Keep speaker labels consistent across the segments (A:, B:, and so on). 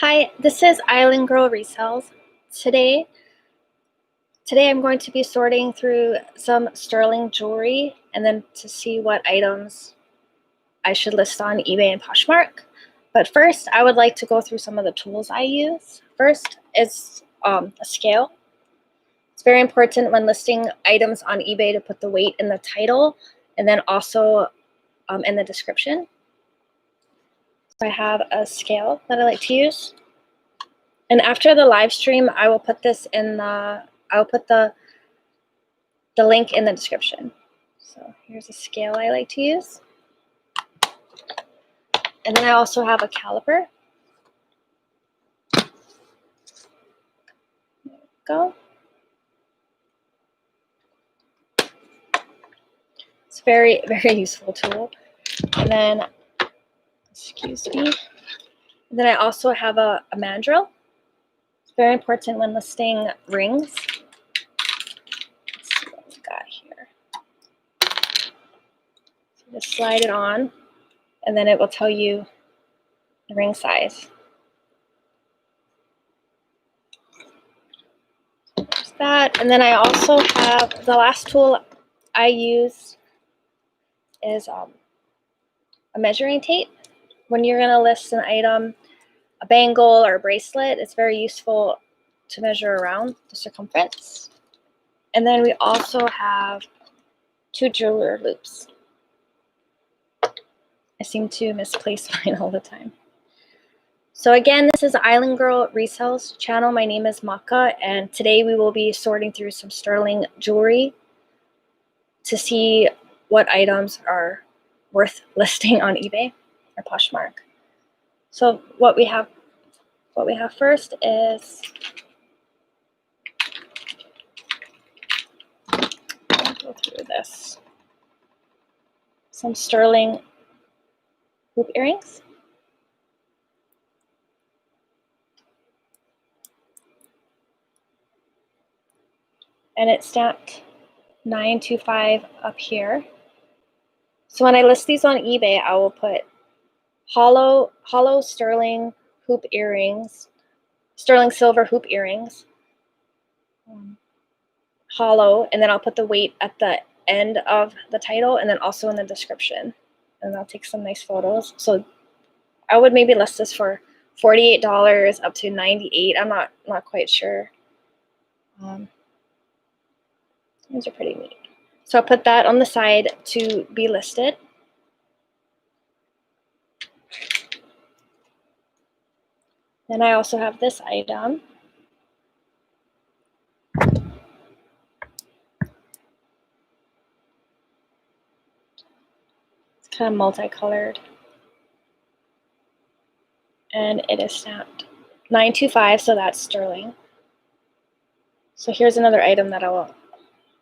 A: Hi, this is Island Girl Resells. Today I'm going to be sorting through some sterling jewelry and then to see what items I should list on eBay and Poshmark. But first, I would like to go through some of the tools I use. First is a scale. It's very important when listing items on eBay to put the weight in the title and then also in the description. So I have a scale that I like to use. And after the live stream, I will put this in I'll put the link in the description. So here's a scale I like to use. And then I also have a caliper. There we go. It's a very, very useful tool. And then, excuse me. And then I also have a mandrel. It's very important when listing rings. Let's see what we've got here. So just slide it on, and then it will tell you the ring size. There's that. And then I also have the last tool I use is a measuring tape. When you're going to list an item, a bangle or a bracelet, it's very useful to measure around the circumference. And then we also have 2 jeweler loops. I seem to misplace mine all the time. So again, this is Island Girl Resells Channel. My name is Maka, and today we will be sorting through some sterling jewelry to see what items are worth listing on eBay or Poshmark. So what we have first is go through this. Some sterling hoop earrings. And it's stamped 925 up here. So when I list these on eBay, I will put hollow sterling hoop earrings, sterling silver hoop earrings, hollow, and then I'll put the weight at the end of the title and then also in the description. And I'll take some nice photos. So I would maybe list this for $48 up to $98. I'm not quite sure. These are pretty neat. So I'll put that on the side to be listed. Then I also have this item. It's kind of multicolored. And it is stamped 925, so that's sterling. So here's another item that I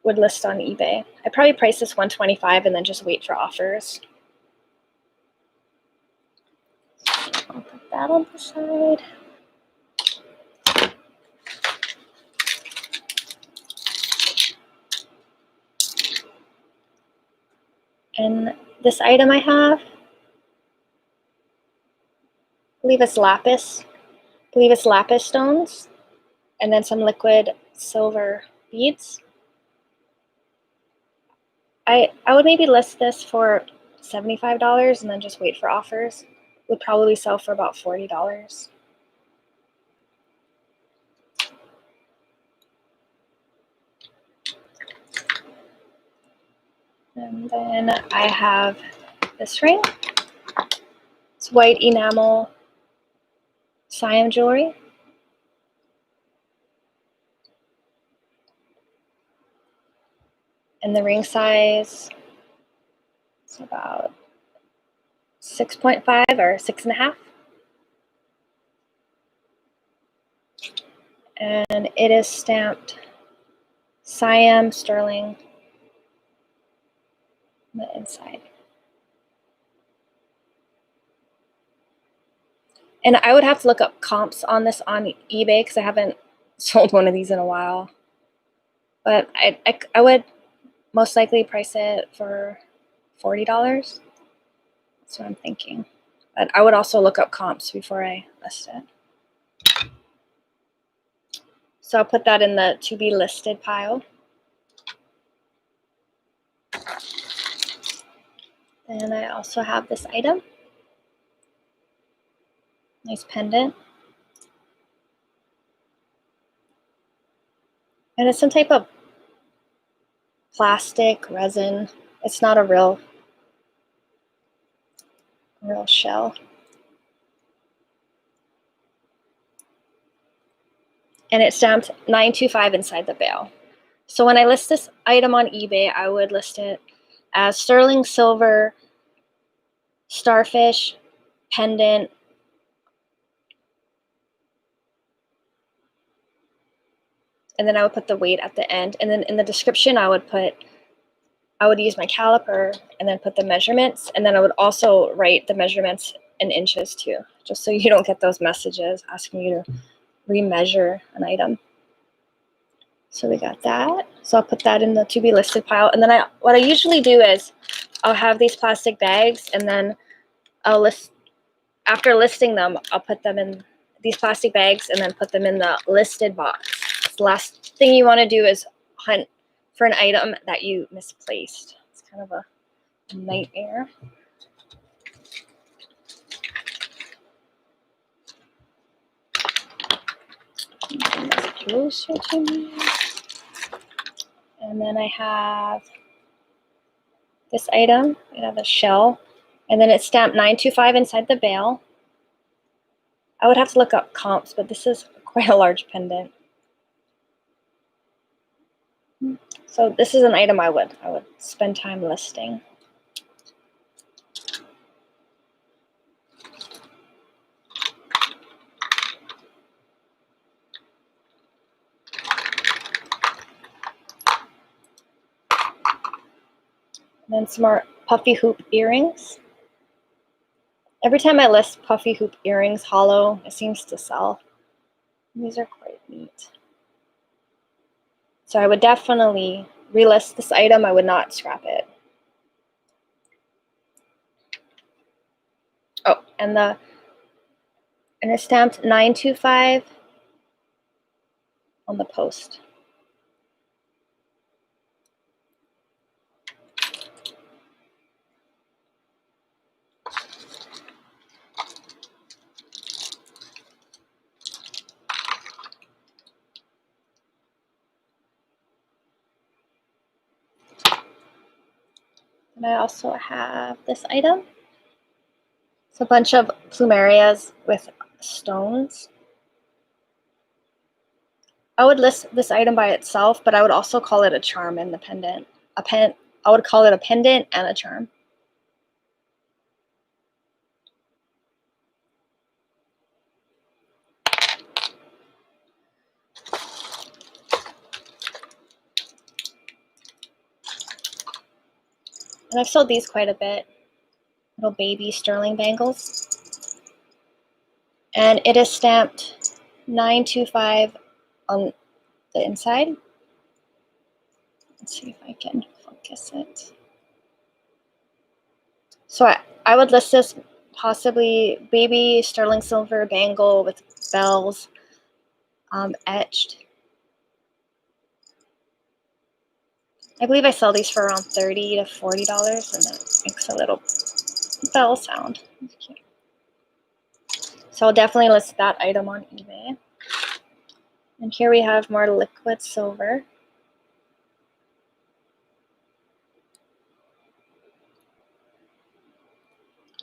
A: would list on eBay. I'd probably price this $125 and then just wait for offers. I'll put that on the side. And this item I have, I believe it's lapis stones, and then some liquid silver beads. I would maybe list this for $75 and then just wait for offers. Would probably sell for about $40. And then I have this ring. It's white enamel Siam jewelry. And the ring size is about 6.5 or 6.5. And it is stamped Siam sterling on the inside. And I would have to look up comps on this on eBay because I haven't sold one of these in a while. But I would most likely price it for $40. That's what I'm thinking. But I would also look up comps before I list it. So I'll put that in the to be listed pile. And I also have this item. Nice pendant. And it's some type of plastic, resin. It's not a real shell. And it's stamped 925 inside the bail. So when I list this item on eBay, I would list it as sterling silver, starfish, pendant, and then I would put the weight at the end. And then in the description, I would use my caliper and then put the measurements. And then I would also write the measurements in inches too, just so you don't get those messages asking you to remeasure an item. So we got that. So I'll put that in the to be listed pile. And then what I usually do is I'll have these plastic bags, and then I'll after listing them, I'll put them in these plastic bags and then put them in the listed box. The last thing you want to do is hunt for an item that you misplaced. It's kind of a nightmare. Closer to me. And then I have this item. I have a shell, and then it's stamped 925 inside the bail. I would have to look up comps, but this is quite a large pendant. So this is an item I would spend time listing. And then some more puffy hoop earrings. Every time I list puffy hoop earrings hollow, it seems to sell. These are quite neat. So I would definitely relist this item. I would not scrap it. Oh, and it's stamped 925 on the post. And I also have this item. It's a bunch of plumerias with stones. I would list this item by itself, but I would also call it a charm and the pendant. I would call it a pendant and a charm. And I've sold these quite a bit. Little baby sterling bangles. And it is stamped 925 on the inside. Let's see if I can focus it. So I would list this possibly baby sterling silver bangle with bells etched. I believe I sell these for around $30 to $40, and it makes a little bell sound. So I'll definitely list that item on eBay. And here we have more liquid silver.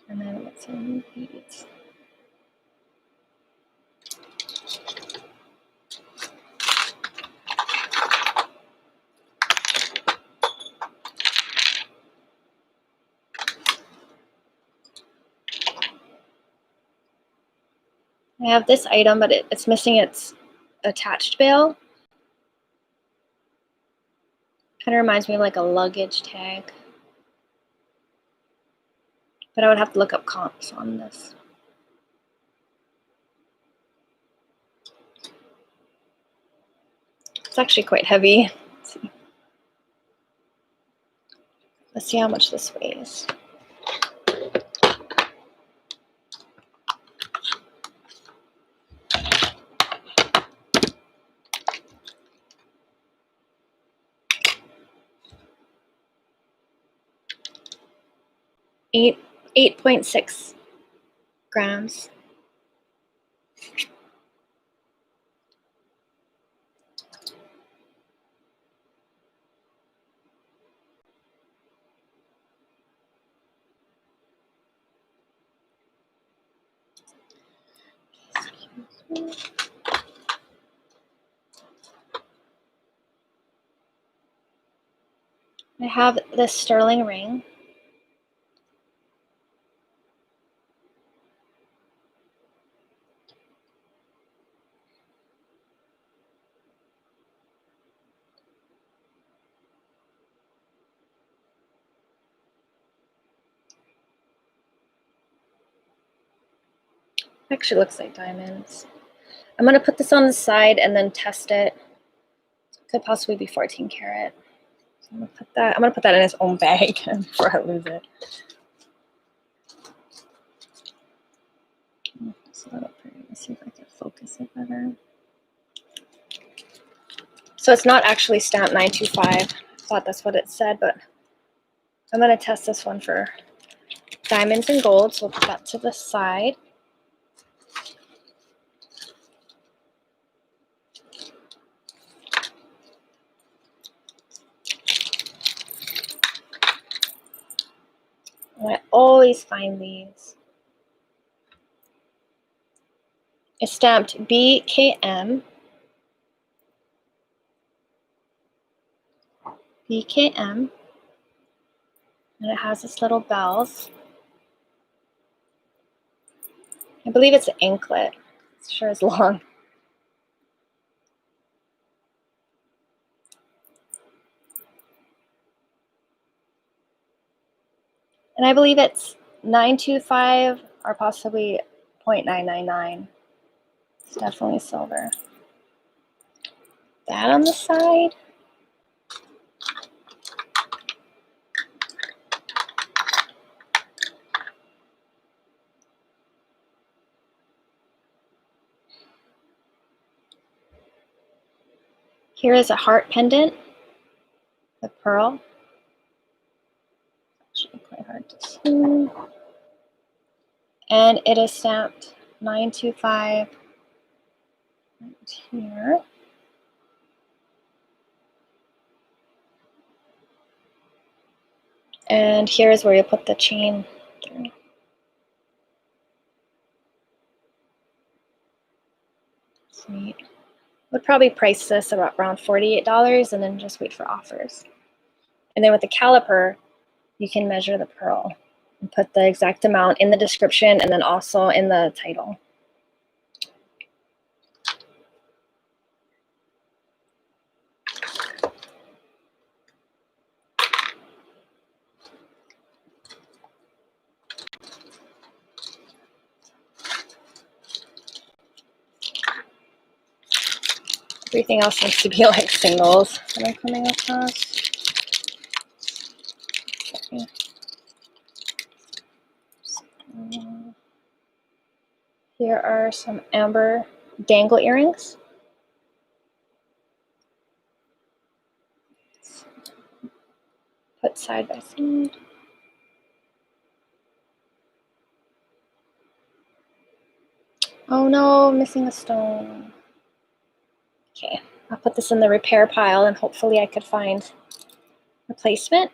A: And then let's see beads. I have this item, but it's missing its attached bail. Kind of reminds me of like a luggage tag. But I would have to look up comps on this. It's actually quite heavy. Let's see how much this weighs. 8.6 grams. I have this sterling ring. Actually looks like diamonds. I'm going to put this on the side and then test it. Could possibly be 14 karat. So I'm going to put that in its own bag before I lose it. It's a little pretty. Let's see if I can focus it better. So it's not actually stamped 925. I thought that's what it said, but I'm going to test this one for diamonds and gold. So we'll put that to the side. And I always find these. It's stamped BKM. BKM. And it has this little bells. I believe it's an anklet. It sure is long. And I believe it's 925 or possibly 0.999. It's definitely silver. That on the side. Here is a heart pendant, the pearl. Actually quite hard to see. And it is stamped 925 right here. And here's where you put the chain through. Sweet. Would probably price this around $48 and then just wait for offers. And then with the caliper, you can measure the pearl and put the exact amount in the description and then also in the title. Everything else seems to be like singles that I'm coming across. Okay. Here are some amber dangle earrings. Put side by side. Oh no, missing a stone. Okay, I'll put this in the repair pile and hopefully I could find replacement.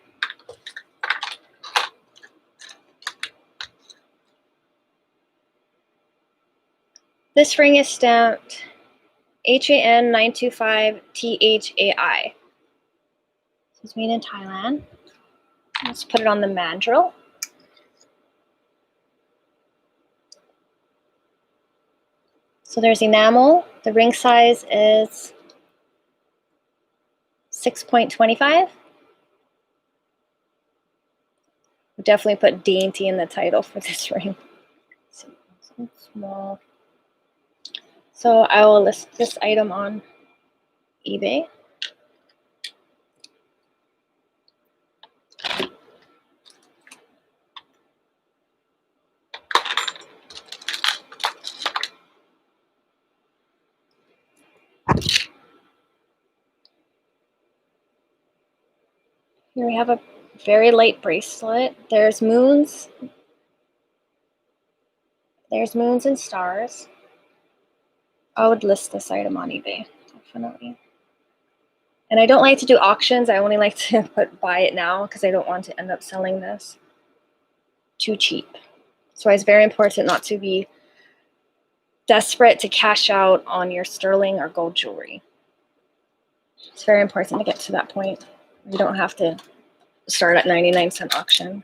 A: This ring is stamped HAN 925 THAI. This is made in Thailand. Let's put it on the mandrel. So there's enamel. The ring size is 6.25. We'll definitely put dainty in the title for this ring. So small. So I will list this item on eBay. Here we have a very light bracelet. There's moons. There's moons and stars. I would list this item on eBay, definitely. And I don't like to do auctions. I only like to buy it now because I don't want to end up selling this too cheap. So it's very important not to be desperate to cash out on your sterling or gold jewelry. It's very important to get to that point. You don't have to start at 99-cent auction.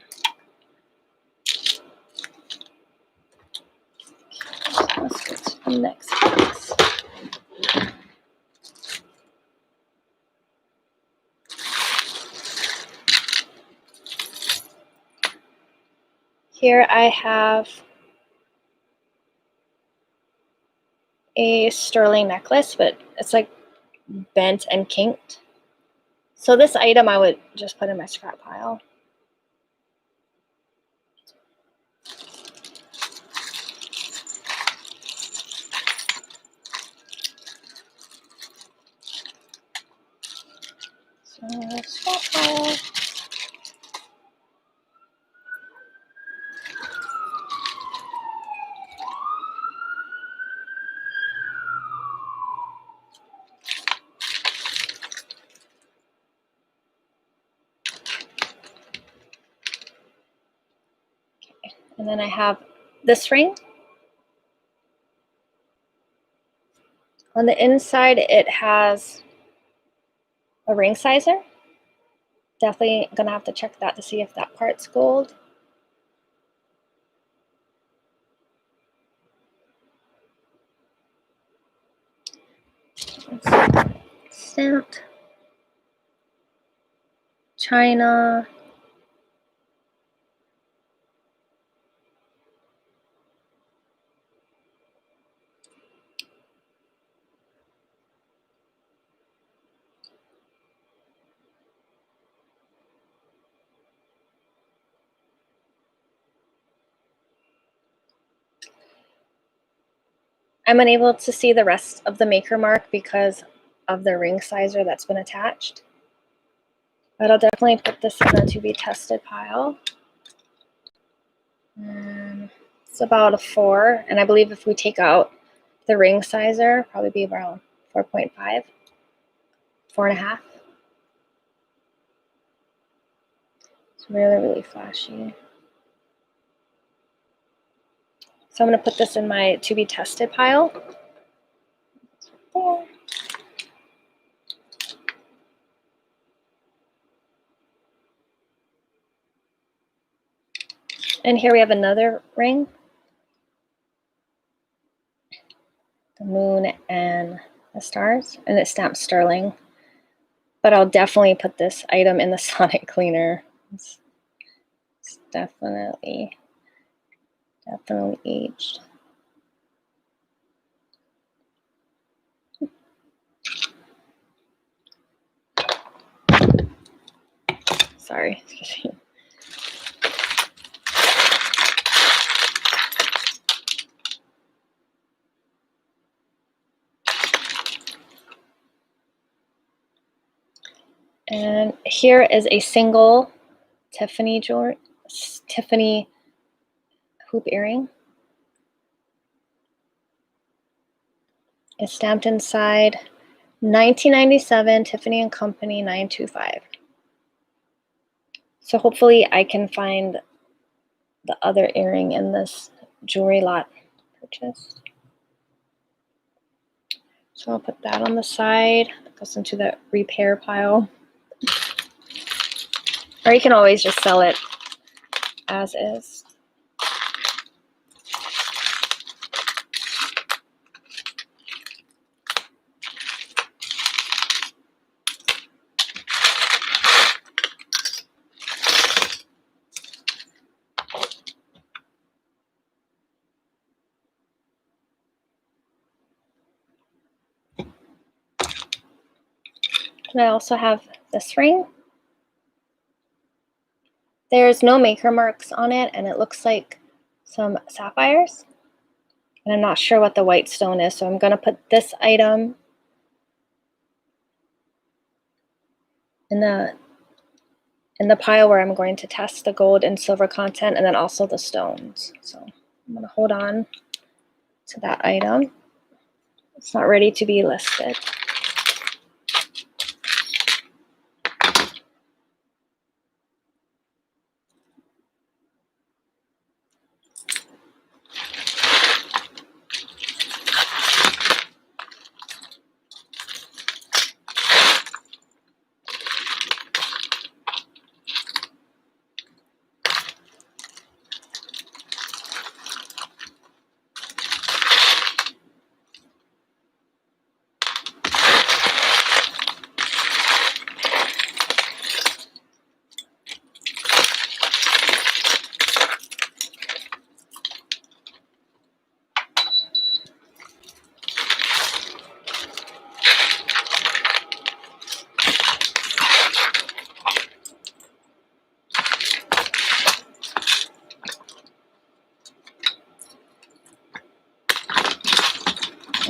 A: Let's go to the next box. Here I have a sterling necklace, but it's like bent and kinked. So this item I would just put in my scrap pile. So scrap pile. And then I have this ring. On the inside, it has a ring sizer. Definitely gonna have to check that to see if that part's gold. Stamped. China. I'm unable to see the rest of the maker mark because of the ring sizer that's been attached. But I'll definitely put this in the to be tested pile. It's about a 4, and I believe if we take out the ring sizer, probably be around 4.5, 4.5. It's really, really flashy. So I'm going to put this in my to be tested pile. There. And here we have another ring. The moon and the stars, and it's stamped sterling. But I'll definitely put this item in the sonic cleaner. It's definitely aged. Sorry, excuse me. And here is a single Tiffany hoop earring. It's stamped inside 1997 Tiffany & Company 925. So hopefully I can find the other earring in this jewelry lot purchased. So I'll put that on the side. It goes into the repair pile. Or you can always just sell it as is. And I also have this ring. There's no maker marks on it, and it looks like some sapphires. And I'm not sure what the white stone is, so I'm going to put this item in in the pile where I'm going to test the gold and silver content and then also the stones. So I'm going to hold on to that item. It's not ready to be listed.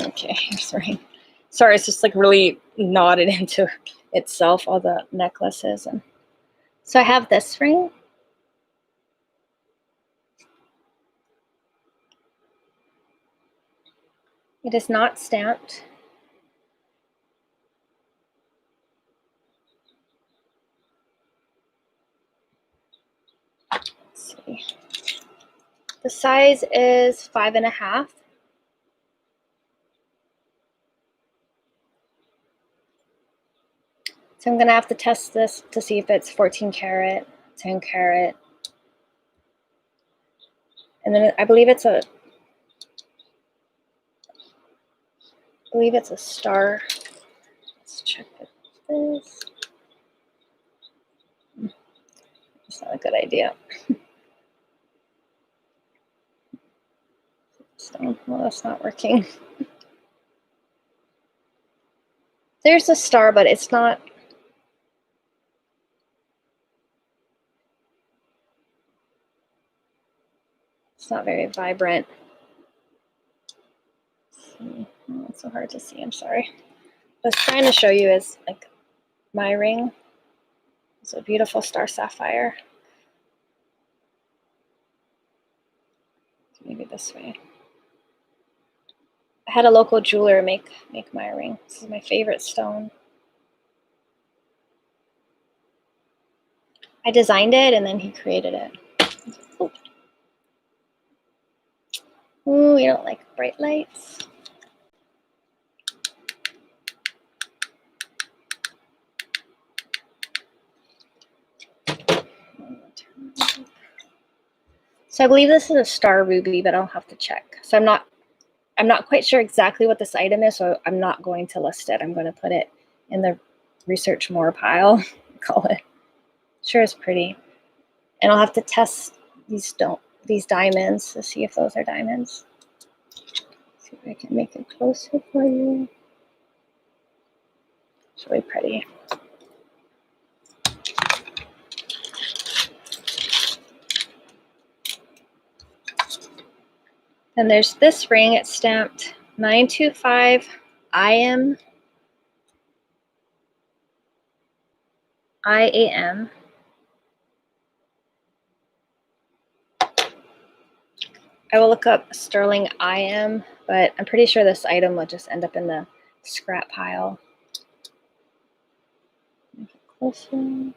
A: Okay, here's the ring. Sorry, it's just like really knotted into itself, all the necklaces. And so I have this ring. It is not stamped. Let's see. The size is 5.5. So I'm gonna have to test this to see if it's 14 karat, 10 karat. And then I believe it's a star. Let's check this. It's not a good idea. So, well, that's not working. There's a star, but it's not. It's not very vibrant. Oh, it's so hard to see. I'm sorry. What I was trying to show you is like my ring. It's a beautiful star sapphire. Maybe this way. I had a local jeweler make my ring. This is my favorite stone. I designed it and then he created it. Ooh, you don't like bright lights? So I believe this is a star ruby, but I'll have to check. So I'm not quite sure exactly what this item is, so I'm not going to list it. I'm going to put it in the research more pile. Call it. Sure is pretty. And I'll have to test these diamonds to see if those are diamonds. See if I can make it closer for you. It's really pretty. Then there's this ring. It's stamped 925 IAM. I will look up sterling IM, but I'm pretty sure this item will just end up in the scrap pile. Make it closer.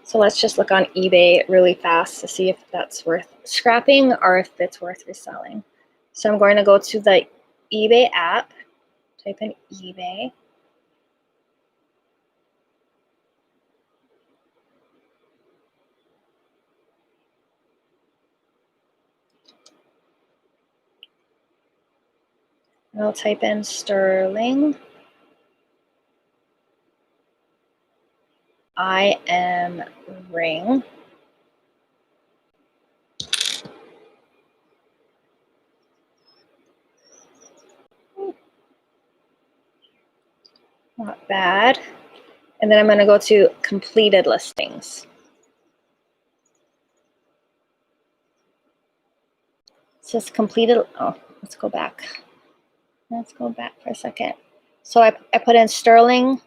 A: So let's just look on eBay really fast to see if that's worth scrapping or if it's worth reselling. So I'm going to go to the eBay app, type in eBay. And I'll type in sterling IM ring. Not bad. And then I'm going to go to completed listings. It says completed. Oh, let's go back. Let's go back for a second. So I put in sterling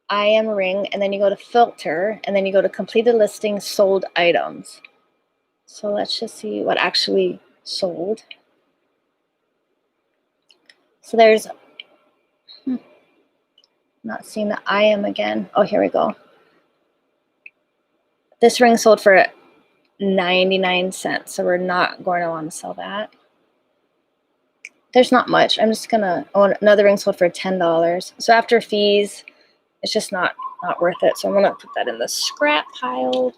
A: IM ring, and then you go to filter, and then you go to completed listing sold items. So let's just see what actually sold. So there's, not seeing the IM again. Oh, here we go. This ring sold for 99 cents, so we're not going to want to sell that. There's not much. I'm just gonna, oh, another ring sold for $10. So after fees, it's just not worth it. So I'm gonna put that in the scrap pile.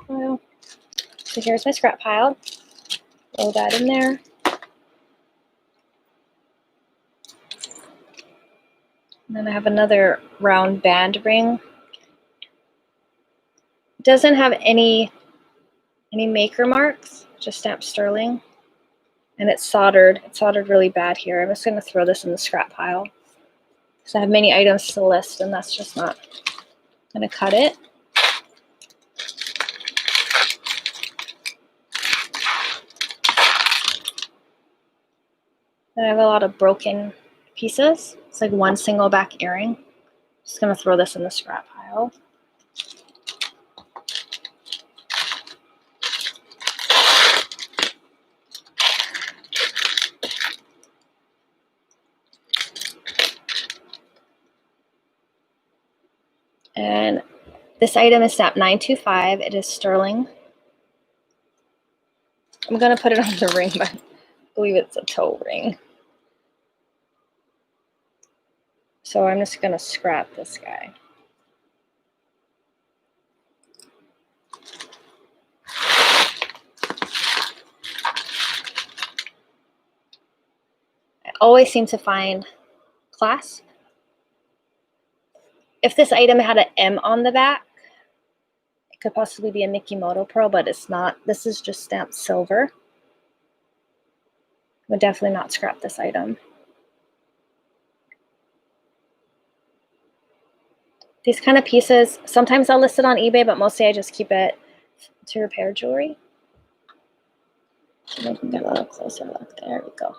A: So here's my scrap pile. Throw that in there. And then I have another round band ring. It doesn't have any maker marks, just stamped sterling. And it's soldered. It's soldered really bad here. I'm just gonna throw this in the scrap pile. So I have many items to list, and that's just not gonna cut it. Then I have a lot of broken pieces. It's like one single back earring. Just gonna throw this in the scrap pile. And this item is stamped 925. It is sterling. I'm gonna put it on the ring, but I believe it's a toe ring. So I'm just gonna scrap this guy. I always seem to find clasp. If this item had an M on the back, it could possibly be a Mikimoto pearl, but it's not. This is just stamped silver. I would definitely not scrap this item. These kind of pieces, sometimes I'll list it on eBay, but mostly I just keep it to repair jewelry. So we can get a little closer look. There we go.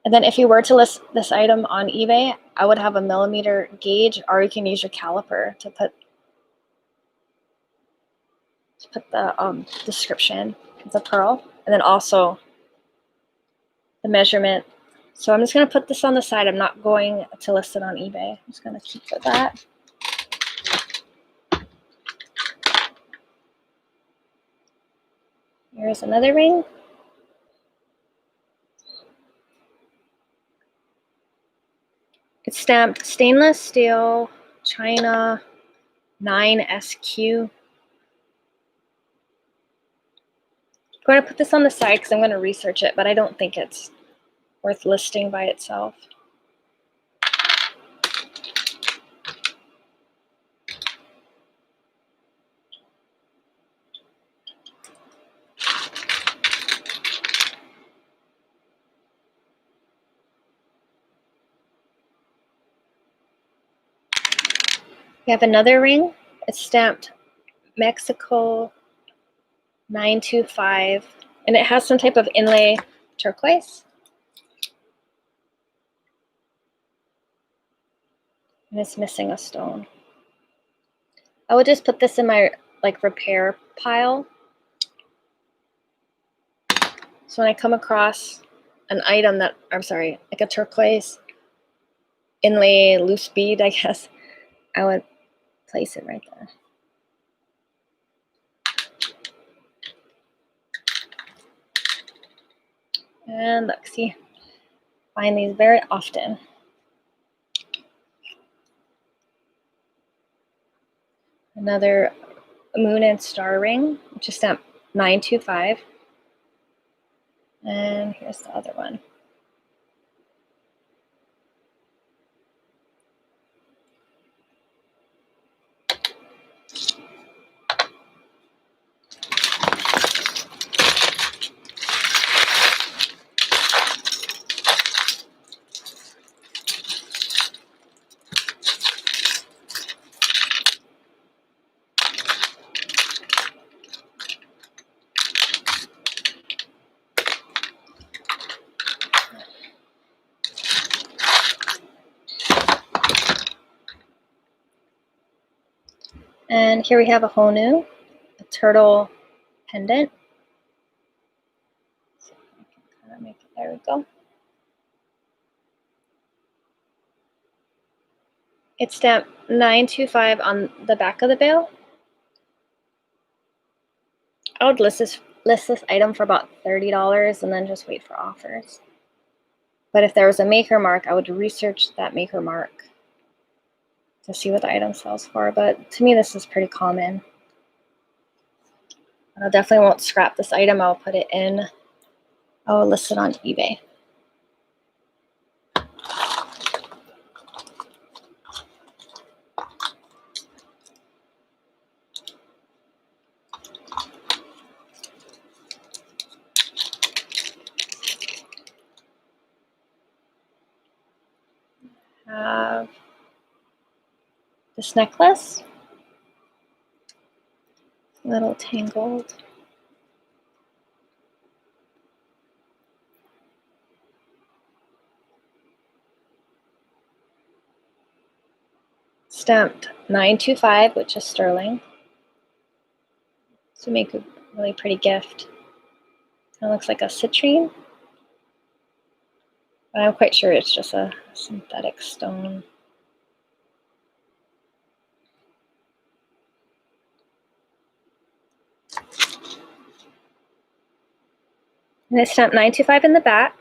A: And then if you were to list this item on eBay, I would have a millimeter gauge, or you can use your caliper to put the description of the pearl, and then also the measurement. So I'm just going to put this on the side. I'm not going to list it on eBay. I'm just going to keep with that. Here's another ring. It's stamped stainless steel, China 9SQ. I'm going to put this on the side because I'm going to research it, but I don't think it's worth listing by itself. We have another ring. It's stamped Mexico 925, and it has some type of inlay turquoise. And it's missing a stone. I would just put this in my repair pile. So when I come across an item that, I'm sorry, like a turquoise inlay loose bead, I guess, I would place it right there. And look, see, find these very often. Another moon and star ring, which is stamped 925. And here's the other one. And here we have a Honu, a turtle pendant. So I can kind of make it, there we go. It's stamped $9.25 on the back of the bale. I would list this item for about $30 and then just wait for offers. But if there was a maker mark, I would research that maker mark to see what the item sells for. But to me, this is pretty common. I definitely won't scrap this item. I'll put it in. I'll list it on eBay. Have this necklace, a little tangled. Stamped $9.25, which is sterling. To make a really pretty gift. It looks like a citrine, but I'm quite sure it's just a synthetic stone. And it's stamped $9.25 in the back.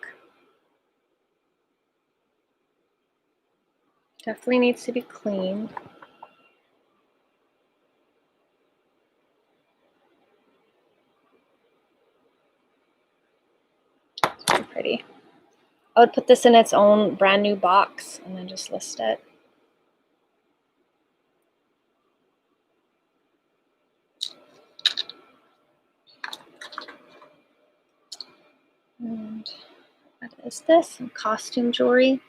A: Definitely needs to be cleaned. It's very pretty. I would put this in its own brand new box and then just list it. And what is this? Some costume jewelry.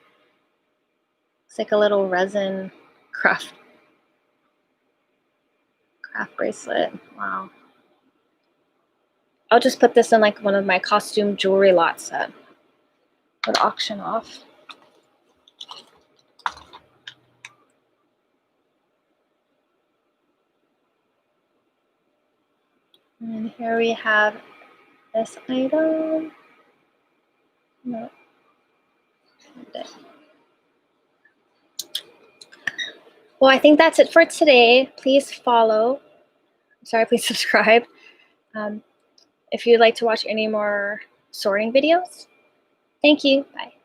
A: It's like a little resin craft bracelet. Wow. I'll just put this in like one of my costume jewelry lots that would auction off. And here we have this item. No. Well, I think that's it for today. Please follow. Please subscribe. If you'd like to watch any more sorting videos. Thank you. Bye.